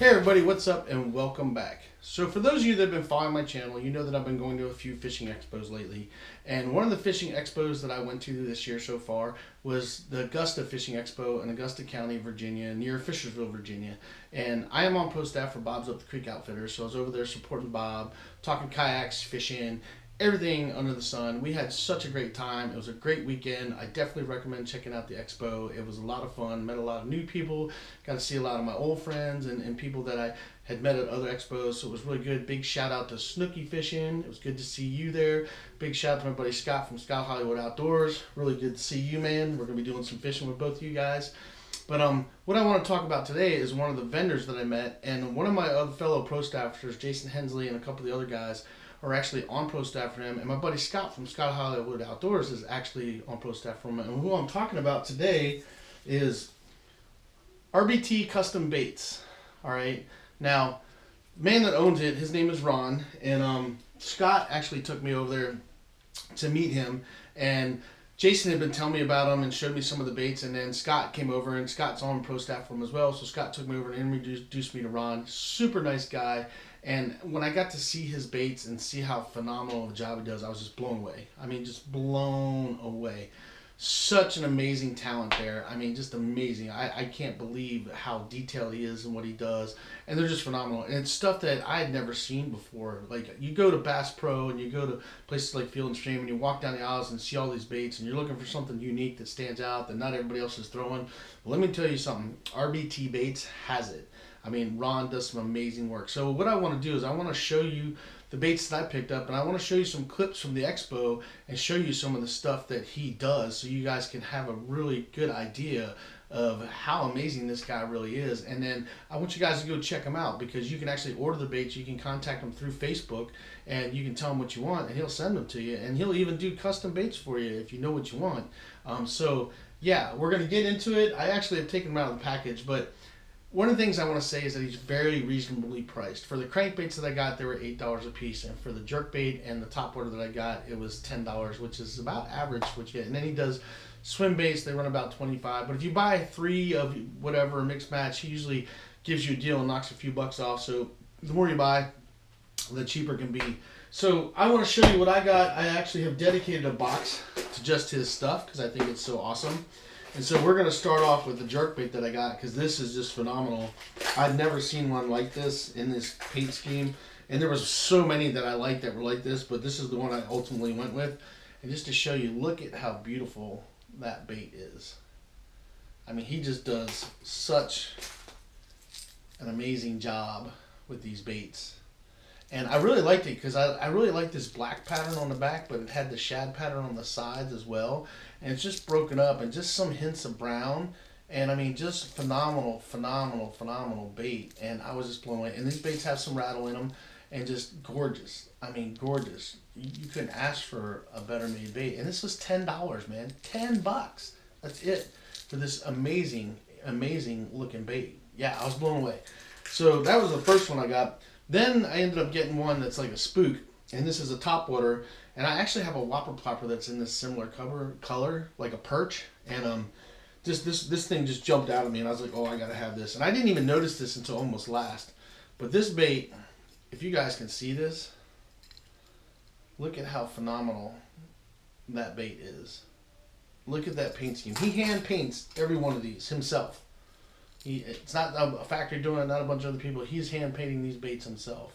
Hey everybody, what's up and welcome back. So for those of you that have been following my channel, you know that I've been going to a few fishing expos lately. And one of the fishing expos that I went to this year so far was the Augusta Fishing Expo in Augusta County, Virginia, near Fishersville, Virginia. And I am on post staff for Bob's Up the Creek Outfitters, so I was over there supporting Bob, talking kayaks, fishing, everything under the sun. We had such a great time. It was a great weekend. I definitely recommend checking out the expo. It was a lot of fun. Met a lot of new people. Got to see a lot of my old friends and people that I had met at other expos. So it was really good. Big shout out to Snooki Fishing. It was good to see you there. Big shout out to my buddy Scott from Scott Hollywood Outdoors. Really good to see you, man. We're going to be doing some fishing with both of you guys. But what I want to talk about today is one of the vendors that I met, and one of my other fellow pro staffers, Jason Hensley, and a couple of the other guys are actually on pro staff for him, and my buddy Scott from Scott Hollywood Outdoors is actually on pro staff for him. And who I'm talking about today is RBT Custom Baits. All right, now the man that owns it, his name is Ron, and Scott actually took me over there to meet him, and Jason had been telling me about him and showed me some of the baits, and then Scott came over, and Scott's on pro staff for him as well. So Scott took me over and introduced me to Ron. Super nice guy. And when I got to see his baits and see how phenomenal of a job he does, I was just blown away. I mean, just blown away. Such an amazing talent there. I mean, just amazing. I can't believe how detailed he is and what he does. And they're just phenomenal. And it's stuff that I had never seen before. Like, you go to Bass Pro and you go to places like Field & Stream and you walk down the aisles and see all these baits and you're looking for something unique that stands out that not everybody else is throwing. Well, let me tell you something. RBT Baits has it. I mean, Ron does some amazing work. So what I want to do is I want to show you the baits that I picked up, and I want to show you some clips from the expo and show you some of the stuff that he does so you guys can have a really good idea of how amazing this guy really is. And then I want you guys to go check him out, because you can actually order the baits. You can contact him through Facebook and you can tell him what you want and he'll send them to you, and he'll even do custom baits for you if you know what you want. So yeah, we're going to get into it. I actually have taken him out of the package, but one of the things I want to say is that he's very reasonably priced. For the crankbaits that I got, they were $8 a piece, and for the jerkbait and the top water that I got, it was $10, which is about average what you get. And then he does swim baits, they run about $25. But if you buy 3 of whatever mixed match, he usually gives you a deal and knocks a few bucks off. So the more you buy, the cheaper it can be. So I want to show you what I got. I actually have dedicated a box to just his stuff because I think it's so awesome. And so we're going to start off with the jerkbait that I got, because this is just phenomenal. I've never seen one like this in this paint scheme. And there was so many that I liked that were like this, but this is the one I ultimately went with. And just to show you, look at how beautiful that bait is. I mean, he just does such an amazing job with these baits. And I really liked it because I really liked this black pattern on the back, but it had the shad pattern on the sides as well. And it's just broken up and just some hints of brown. And I mean, just phenomenal, phenomenal, phenomenal bait. And I was just blown away. And these baits have some rattle in them and just gorgeous. I mean, gorgeous. You couldn't ask for a better made bait. And this was $10, man. $10. That's it for this amazing, amazing looking bait. Yeah, I was blown away. So that was the first one I got. Then I ended up getting one that's like a spook, and this is a topwater, and I actually have a whopper plopper that's in this similar color, like a perch, and just this thing just jumped out at me, and I was like, oh, I gotta have this. And I didn't even notice this until almost last. But this bait, if you guys can see this, look at how phenomenal that bait is. Look at that paint scheme. He hand paints every one of these himself. It's not a factory doing it, not a bunch of other people. He's hand painting these baits himself.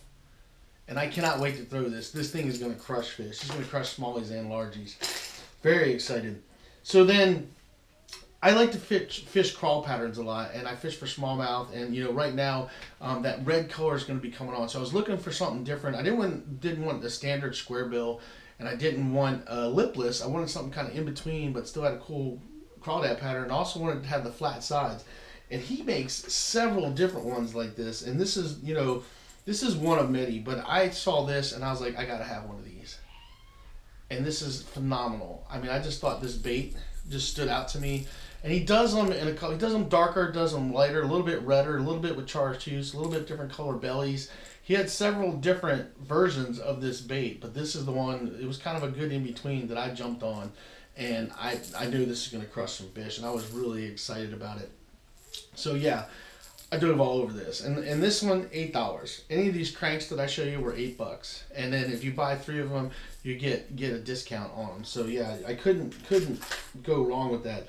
And I cannot wait to throw this. This thing is going to crush fish. It's going to crush smallies and largies. Very excited. So then, I like to fish crawl patterns a lot, and I fish for smallmouth. And you know, right now, that red color is going to be coming on. So I was looking for something different. I didn't want the standard square bill, and I didn't want lipless. I wanted something kind of in between, but still had a cool crawdad pattern. And also wanted to have the flat sides. And he makes several different ones like this. And this is, you know, this is one of many. But I saw this and I was like, I got to have one of these. And this is phenomenal. I mean, I just thought this bait just stood out to me. And he does them in a color. He does them darker, does them lighter, a little bit redder, a little bit with chartreuse, a little bit different color bellies. He had several different versions of this bait. But this is the one, it was kind of a good in-between that I jumped on. And I knew this was going to crush some fish. And I was really excited about it. So yeah, I dove all over this, and this one $8. Any of these cranks that I show you were $8, and then if you buy 3 of them, you get a discount on them. So yeah, I couldn't go wrong with that.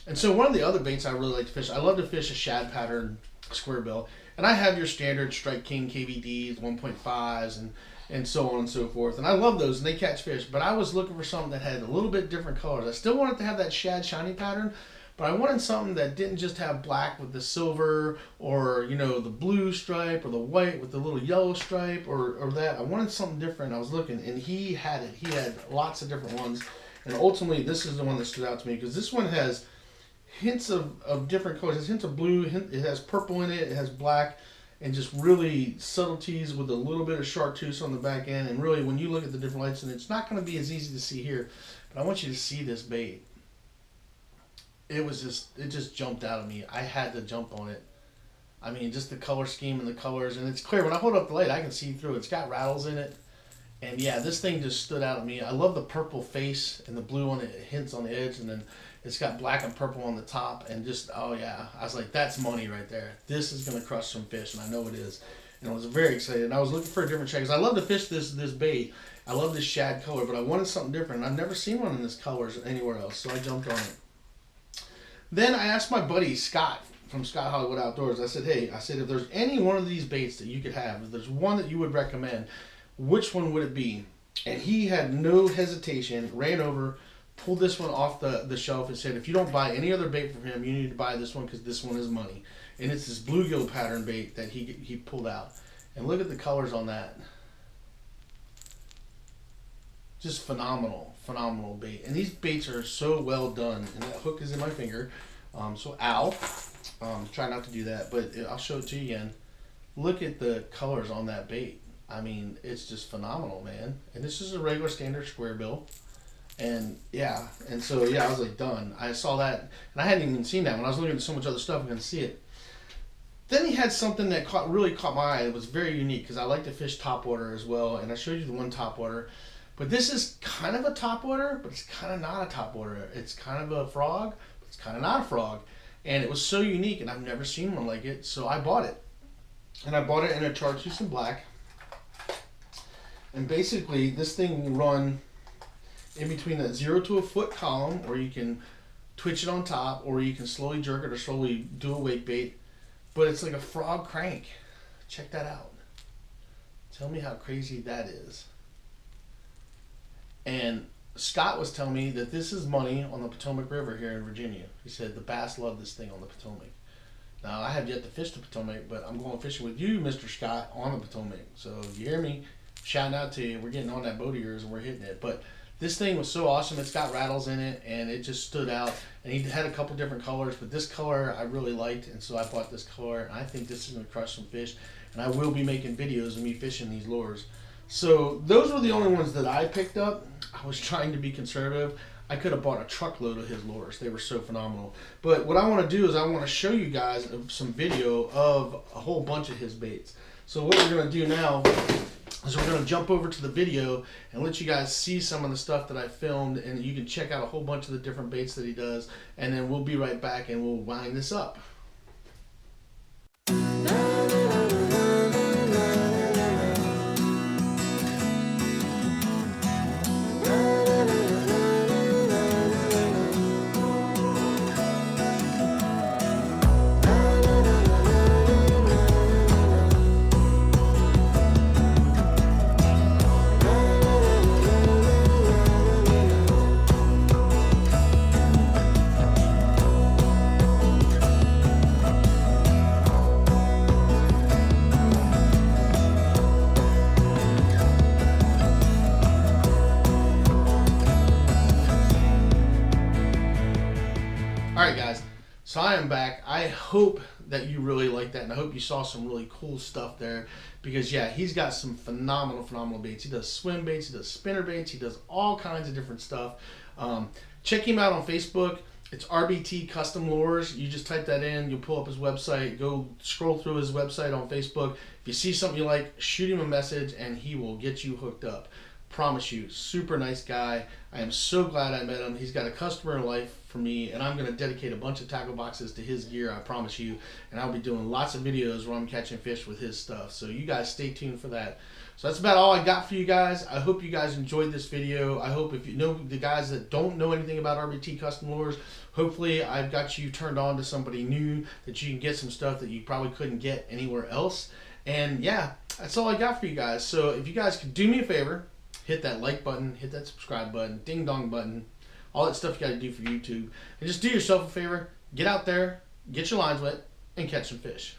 And so one of the other baits I really like to fish, I love to fish a shad pattern square bill, and I have your standard Strike King KVDs, 1.5s, and so on and so forth. And I love those, and they catch fish. But I was looking for something that had a little bit different colors. I still wanted to have that shad shiny pattern, but I wanted something that didn't just have black with the silver, or you know, the blue stripe, or the white with the little yellow stripe, or that. I wanted something different. I was looking, and he had it. He had lots of different ones, and ultimately this is the one that stood out to me, because this one has hints of different colors. It has hints of blue, it has purple in it, it has black, and just really subtleties with a little bit of chartreuse on the back end. And really, when you look at the different lights, and it's not going to be as easy to see here, but I want you to see this bait. It just jumped out at me. I had to jump on it. I mean, just the color scheme and the colors, and it's clear. When I hold up the light, I can see through it. It's got rattles in it. And yeah, this thing just stood out at me. I love the purple face and the blue on it, hints on the edge, and then it's got black and purple on the top, and just, oh yeah, I was like, that's money right there. This is going to crush some fish, and I know it is. And I was very excited. And I was looking for a different shad, because I love to fish this bait. I love this shad color, but I wanted something different. I've never seen one in this colors anywhere else, so I jumped on it. Then I asked my buddy Scott from Scott Hollywood Outdoors. I said, hey, if there's any one of these baits that you could have, if there's one that you would recommend, which one would it be? And he had no hesitation, ran over, pulled this one off the shelf, and said, if you don't buy any other bait from him, you need to buy this one, because this one is money. And it's this bluegill pattern bait that he pulled out. And look at the colors on that. Just phenomenal bait. And these baits are so well done. And that hook is in my finger. So ow. Try not to do that, but I'll show it to you again. Look at the colors on that bait. I mean, it's just phenomenal, man. And this is a regular standard square bill. And yeah, and so yeah, I was like, done. I saw that, and I hadn't even seen that. When I was looking at so much other stuff, I couldn't see it. Then he had something that really caught my eye. It was very unique, because I like to fish topwater as well, and I showed you the one topwater. But this is kind of a topwater, but it's kind of not a topwater. It's kind of a frog, but it's kind of not a frog. And it was so unique, and I've never seen one like it, so I bought it. And I bought it in a chartreuse and black. And basically, this thing will run in between that 0 to a foot column, or you can twitch it on top, or you can slowly jerk it or slowly do a wake bait. But it's like a frog crank. Check that out. Tell me how crazy that is. And Scott was telling me that this is money on the Potomac River here in Virginia. He said the bass love this thing on the Potomac. Now, I have yet to fish the Potomac, but I'm going fishing with you, Mr. Scott, on the Potomac. So if you hear me, shouting out to you. We're getting on that boat of yours and we're hitting it. But this thing was so awesome. It's got rattles in it, and it just stood out. And he had a couple different colors, but this color I really liked, and so I bought this color. And I think this is going to crush some fish, and I will be making videos of me fishing these lures. So those were the only ones that I picked up. I was trying to be conservative. I could have bought a truckload of his lures. They were so phenomenal. But what I want to do is I want to show you guys some video of a whole bunch of his baits. So what we're going to do now is we're going to jump over to the video and let you guys see some of the stuff that I filmed, and you can check out a whole bunch of the different baits that he does, and then we'll be right back and we'll wind this up. Alright guys, so I am back. I hope that you really like that, and I hope you saw some really cool stuff there, because yeah, he's got some phenomenal baits. He does swim baits, he does spinner baits, he does all kinds of different stuff. Check him out on Facebook. It's RBT Custom Lures. You just type that in, you'll pull up his website, go scroll through his website on Facebook. If you see something you like, shoot him a message and he will get you hooked up. Promise you, super nice guy. I am so glad I met him. He's got a customer in life for for me, and I'm going to dedicate a bunch of tackle boxes to his gear, I promise you. And I'll be doing lots of videos where I'm catching fish with his stuff. So you guys stay tuned for that. So that's about all I got for you guys. I hope you guys enjoyed this video. I hope if you know the guys that don't know anything about RBT custom lures, hopefully I've got you turned on to somebody new that you can get some stuff that you probably couldn't get anywhere else. And yeah, that's all I got for you guys. So if you guys could do me a favor, hit that like button, hit that subscribe button, ding dong button, all that stuff you got to do for YouTube. And just do yourself a favor, get out there, get your lines wet, and catch some fish.